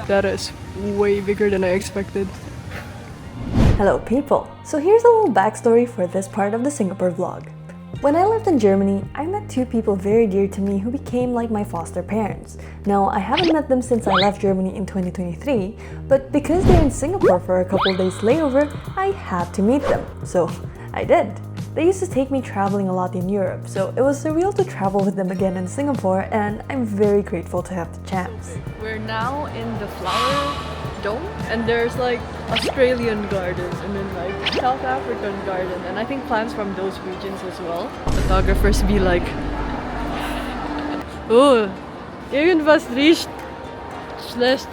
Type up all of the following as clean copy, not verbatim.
That is way bigger than I expected. Hello people! So here's a little backstory for this part of the Singapore vlog. When I lived in Germany, I met two people very dear to me who became like my foster parents. Now, I haven't met them since I left Germany in 2023, but because they're in Singapore for a couple days layover, I had to meet them. So, I did. They used to take me traveling a lot in Europe, so it was surreal to travel with them again in Singapore, and I'm very grateful to have the chance. We're now in the flower dome, and there's like Australian garden and then like South African garden, and I think plants from those regions as well. Photographers be like, oh, irgendwas riecht schlecht.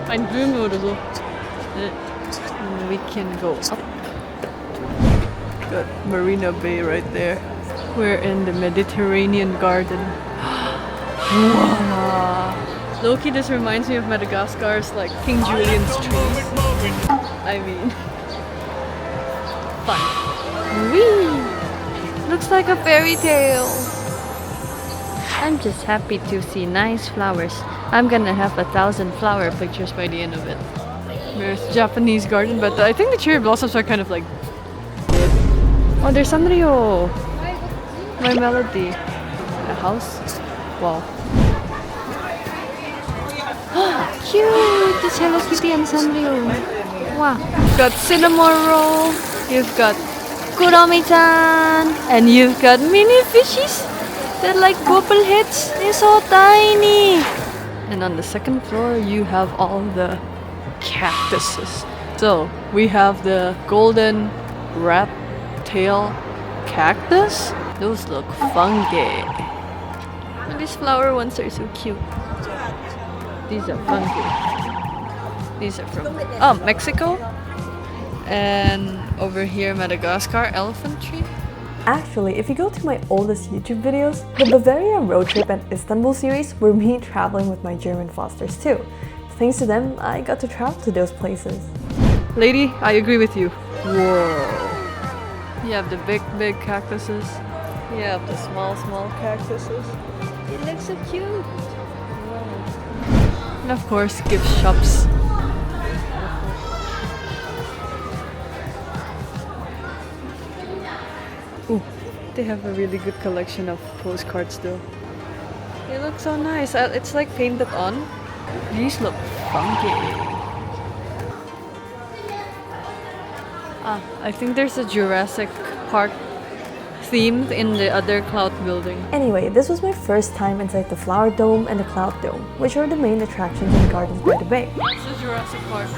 Ein Blume oder so. And we can go up. Got Marina Bay right there. We're in the Mediterranean garden. Wow. Loki, this reminds me of Madagascar's like King Julian's trees. I mean, fun. Whee! Looks like a fairy tale. I'm just happy to see nice flowers. I'm gonna have 1,000 flower pictures by the end of it. There's Japanese garden, but I think the cherry blossoms are kind of like dead. Oh, there's Sanrio! My melody. A house? Wow. Cute! It's Hello Kitty and Sanrio. Wow. You've got cinnamon roll, you've got Kuromi-chan, and you've got mini fishies. They're like bobbleheads. They're so tiny. And on the second floor, you have all the cactuses. So we have the golden rat tail cactus. Those look funky. And these flower ones are so cute. These are funky. These are from Mexico. And over here, Madagascar elephant tree. Actually, if you go to my oldest YouTube videos, the Bavaria road trip and Istanbul series were me traveling with my German fosters too. Thanks to them, I got to travel to those places. Lady, I agree with you. Whoa. You have the big cactuses. You have the small cactuses. It looks so cute. Wow. And of course, gift shops. Ooh, they have a really good collection of postcards though. They look so nice. It's like painted on. These look funky. I think there's a Jurassic Park themed in the other cloud building. Anyway, this was my first time inside the Flower Dome and the Cloud Dome, which are the main attractions in Gardens by the Bay. It's the Jurassic Park.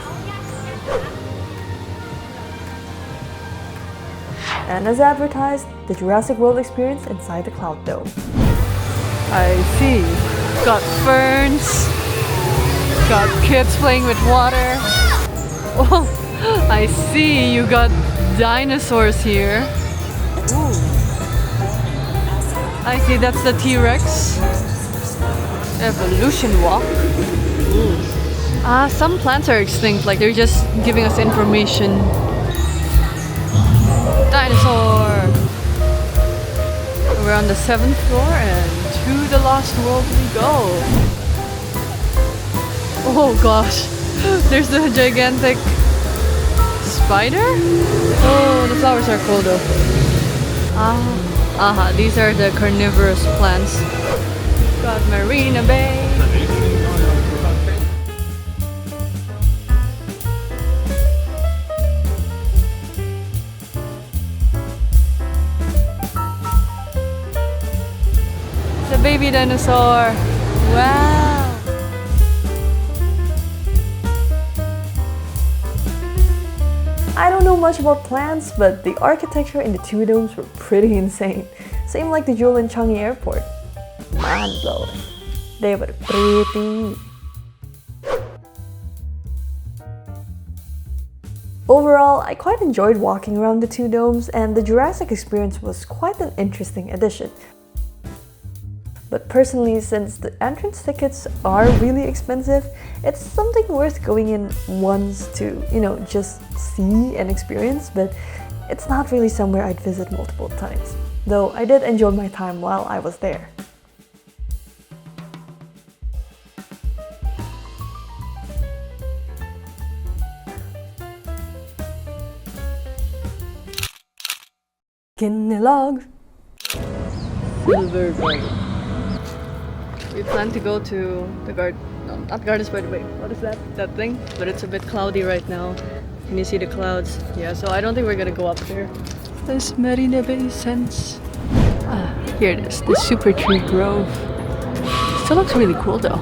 And as advertised, the Jurassic World experience inside the Cloud Dome. I see. Got ferns. Got kids playing with water. Oh, I see. You got dinosaurs here. Ooh. I see. That's the T-Rex. Evolution walk. Ooh. Some plants are extinct. Like they're just giving us information. Dinosaur! We're on the 7th floor and to the Lost World we go. Oh gosh, there's the gigantic spider? Oh, the flowers are cool though. These are the carnivorous plants. Got Marina Bay. The baby dinosaur. Wow. I don't know much about plants, but the architecture in the two domes were pretty insane. Same like the jewel in Changi Airport. Man blowing. They were pretty. Overall, I quite enjoyed walking around the two domes, and the Jurassic experience was quite an interesting addition. But personally, since the entrance tickets are really expensive, it's something worth going in once to, just see and experience, but it's not really somewhere I'd visit multiple times. Though I did enjoy my time while I was there. Kinilog. Silver Garden. We plan to go to the garden. No, not gardens by the way. What is that? That thing? But it's a bit cloudy right now. Can you see the clouds? Yeah, so I don't think we're gonna go up there. This Marina Bay sense. Here it is, the Supertree Grove. Still looks really cool though.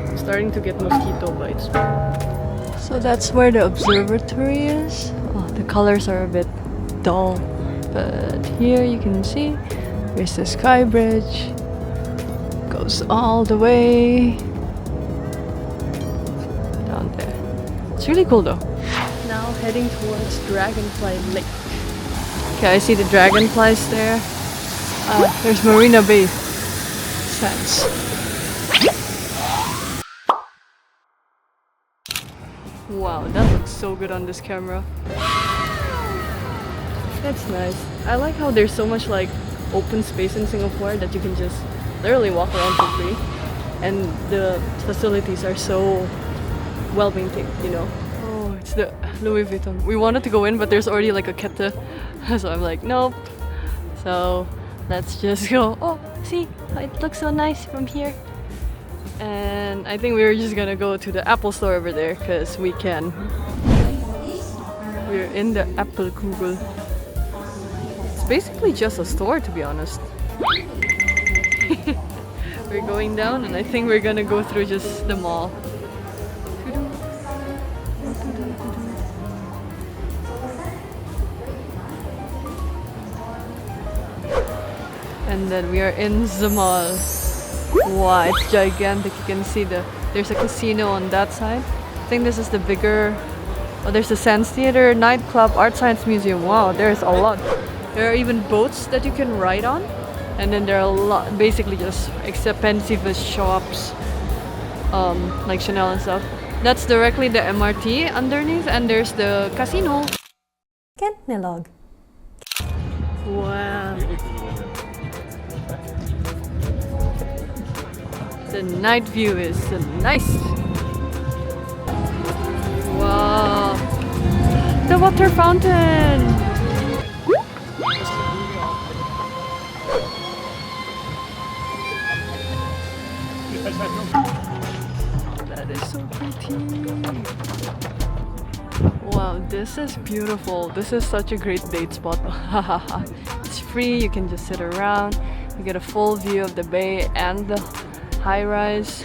I'm starting to get mosquito bites. So that's where the observatory is. Oh, the colors are a bit dull. But here you can see there's the sky bridge. Goes all the way down there. It's really cool though. Now heading towards Dragonfly Lake. Okay, I see the dragonflies there. There's Marina Bay Sands. Wow, that looks so good on this camera. That's nice. I like how there's so much like open space in Singapore that you can just literally walk around for free, and the facilities are so well maintained, you know. Oh, it's the Louis Vuitton. We wanted to go in, but there's already like a kette, so I'm like, nope. So let's just go. Oh, see, it looks so nice from here. And I think we're just gonna go to the Apple store over there because we can. We're in the Apple Kugel. It's basically just a store, to be honest. We're going down, and I think we're gonna go through just the mall. And then we are in the mall. Wow, it's gigantic. You can see there's a casino on that side. I think this is the bigger. Oh, there's the Sands Theater, nightclub, art science museum. Wow, there's a lot. There are even boats that you can ride on. And then there are a lot, basically just expensive shops, like Chanel and stuff. That's directly the MRT underneath, and there's the casino. Kinilog. Wow. The night view is nice. Wow. The water fountain. That is so pretty. Wow, this is beautiful. This is such a great date spot. It's free, you can just sit around. You get a full view of the bay and the high rise.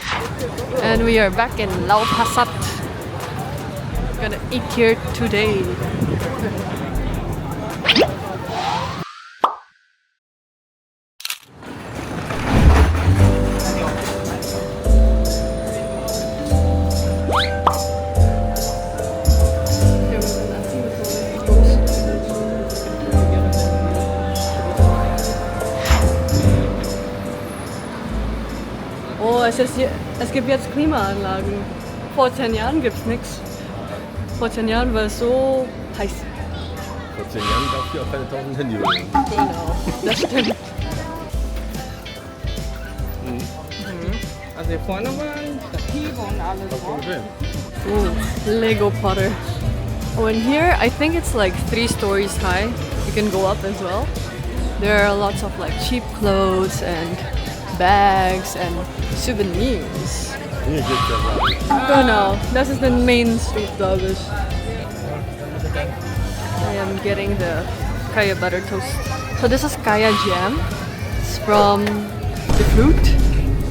And we are back in Lau Pa Sat. Gonna eat here today. Oh, es gibt jetzt Klimaanlagen. Vor 10 Jahren gibt's nichts. Vor 10 Jahren war es so heiß. Vor 10 Jahren gab es hier auch keine 1000 Handyhüllen. Genau, das stimmt. Also hier vorne waren Stative und alles drauf. Okay. Oh, Lego Potter. Oh, and here I think it's like 3 stories high. You can go up as well. There are lots of like cheap clothes and bags and souvenirs. Hier geht's ja weiter. Genau, das ist the main street, glaube ich. I am getting the kaya butter toast. So this is kaya jam. It's from the fruit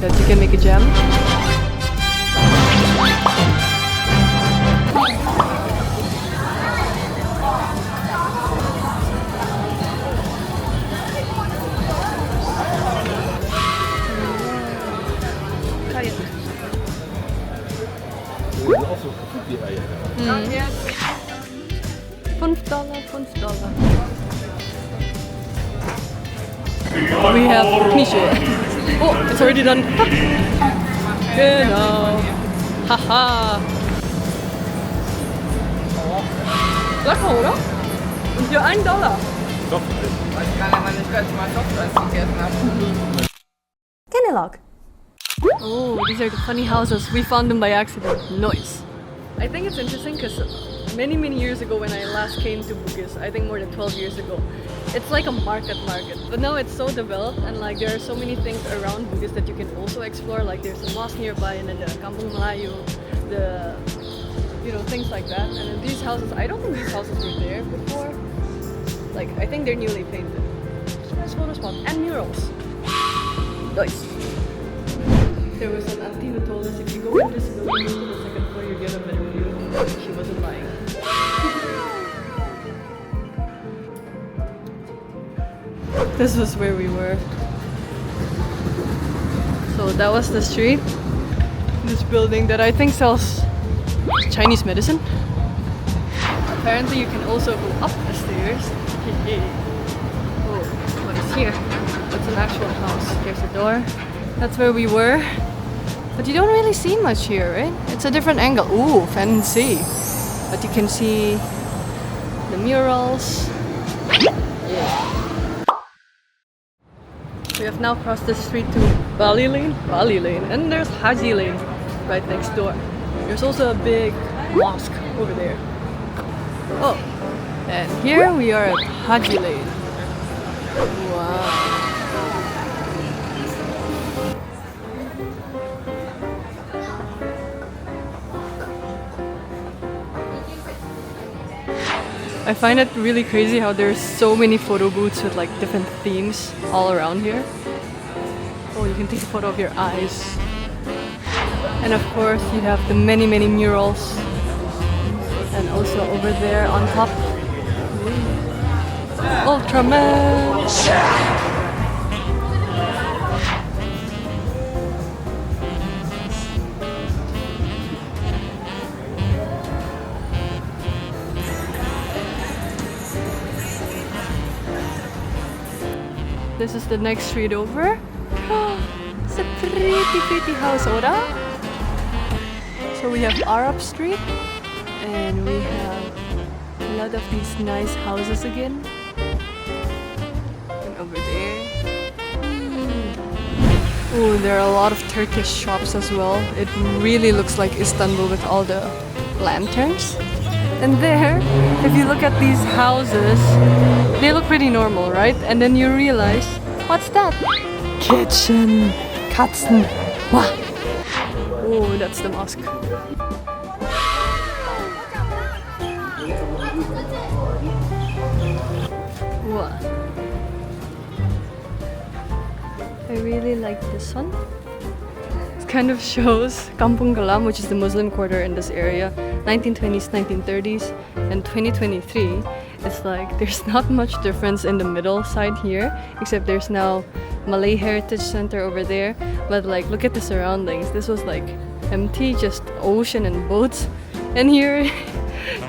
that you can make a jam. Kaya. Die sind auch so kaputt, die Eier. $5. We have Mische. Oh, it's already done. Genau. Haha. Lecker, oder? Und für $1. Doch, Weiß gar nicht, wann ich das letzte Mal Software gegessen habe. Kinilog. Oh, these are the funny houses. We found them by accident. Nice. I think it's interesting because many years ago when I last came to Bugis. I think more than 12 years ago. It's like a market, but now it's so developed, and like there are so many things around Bugis that you can also explore. Like there's a mosque nearby, and then the Kampong Glam, the things like that. And then these houses, I don't think these houses were there before. Like I think they're newly painted. Nice photo spot and murals. Nice. There was an auntie who told us if you go in this building to the second floor, you get a better view. She wasn't lying. This was where we were. So that was the street. This building that I think sells Chinese medicine. Apparently you can also go up the stairs. Oh, what is here? It's an actual house. Here's the door. That's where we were. But you don't really see much here, right? It's a different angle. Ooh, fancy. But you can see the murals. Yeah. We have now crossed the street to Bali Lane, and there's Haji Lane right next door. There's also a big mosque over there. Oh, and here we are at Haji Lane. Wow. I find it really crazy how there's so many photo booths with like different themes all around here. Oh, you can take a photo of your eyes. And of course you have the many murals. And also over there on top, Ultraman! This is the next street over. It's a pretty house, ora? So we have Arab Street, and we have a lot of these nice houses again. And over there. Oh, there are a lot of Turkish shops as well. It really looks like Istanbul with all the lanterns. And there, if you look at these houses, they look pretty normal, right? And then you realize, what's that? Kitchen, Katzen. Wow. Oh, that's the mosque. Wow. I really like this one. It kind of shows Kampong Glam, which is the Muslim quarter in this area, 1920s, 1930s, and 2023. It's like there's not much difference in the middle side here, except there's now Malay Heritage Center over there. But like, look at the surroundings. This was like empty, just ocean and boats. And here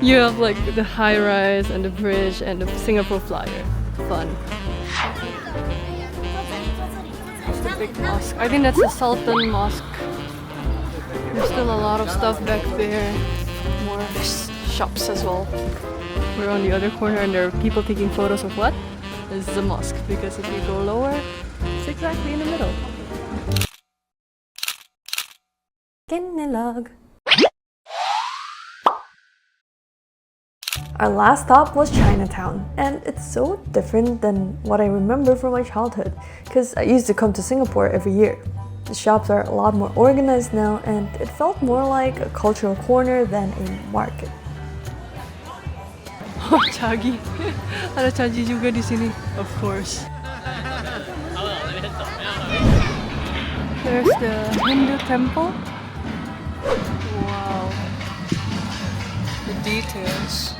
you have like the high rise and the bridge and the Singapore Flyer. Fun. It's the big mosque. I think that's the Sultan Mosque. There's still a lot of stuff back there. More shops as well. We're on the other corner and there are people taking photos of what? This is the mosque, because if you go lower, it's exactly in the middle. Kinilog. Our last stop was Chinatown, and it's so different than what I remember from my childhood, because I used to come to Singapore every year. The shops are a lot more organized now, and it felt more like a cultural corner than a market. Oh, Chagi. Ada Chagi juga di sini, of course. There's the Hindu temple. Wow. The details.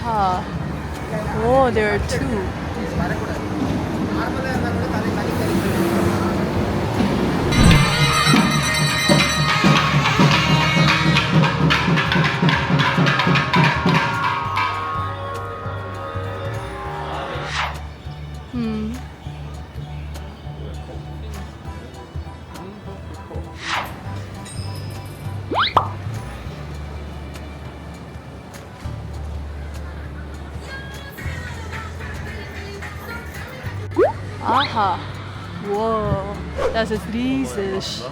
Ah. Oh, there are two. Aha! Wow, das ist riesig.